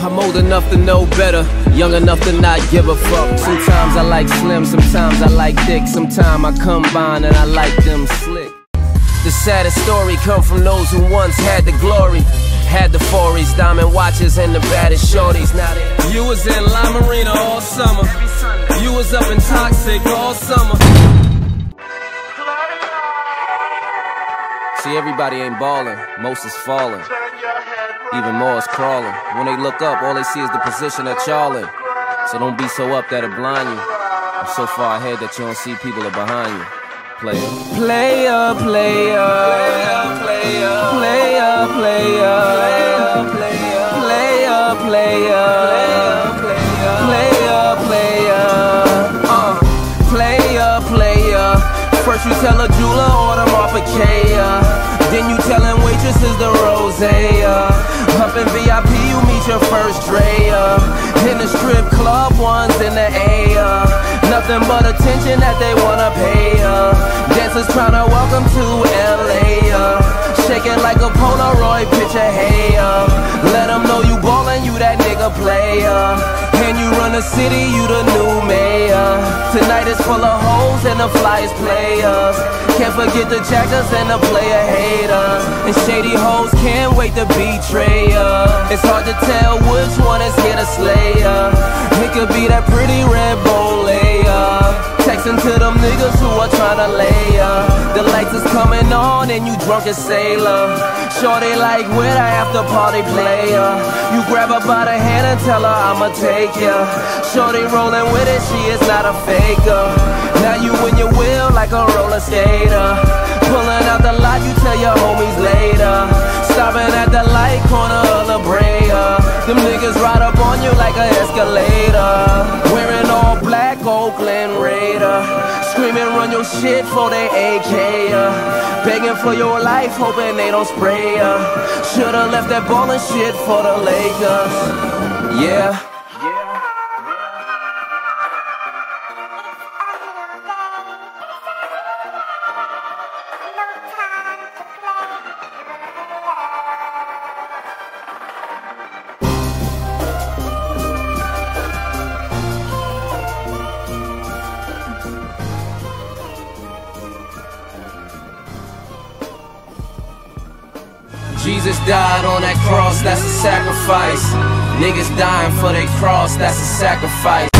I'm old enough to know better, young enough to not give a fuck. Sometimes I like slim, sometimes I like thick, sometimes I combine and I like them slick. The saddest story come from those who once had the glory, had the 40s, diamond watches and the baddest shorties. Now you was in La Marina all summer, you was up in Toxic all summer. See, everybody ain't ballin', most is falling, even more is crawling. When they look up, all they see is the position that y'all in. So don't be so up that it blind you, or so far ahead that you don't see people are behind you. Player, player, player, player, player, player, player, player, player, player, player. First you tell a jeweler order more for Kaya, then you tellin' waitresses the rosé. Up in VIP you meet your first Drea. In the strip club one's in the A. Nothing but attention that they wanna pay. Dancers tryna welcome to LA. Shaking like a Polaroid picture, hey. Let them know you ballin', you that nigga player. And you run the city, you the new mayor. Tonight is full of hoes and the flyest players. Can't forget the jackers and the player haters. And shady hoes can't wait to betray ya. It's hard to tell which one is here to slay ya. It could be that pretty red bowl layer, texting to them niggas who are tryna lay ya. The lights is coming on and you drunk as sailor. Shorty like, where the after party player? You grab her by the hand and tell her I'ma take ya. Shorty rolling with it, she is not a faker. Now you in your wheel like a roller skater. Pulling out the lot, you tell your homies later. Stopping at the light corner of La Brea. Them niggas ride up on you like an escalator. Wearing all black, Oakland Raider. Screaming run your shit for they AK ya. Begging for your life, hoping they don't spray ya. Should've left that ballin' shit for the Lakers. Yeah. Jesus died on that cross, that's a sacrifice. Niggas dying for their cross, that's a sacrifice.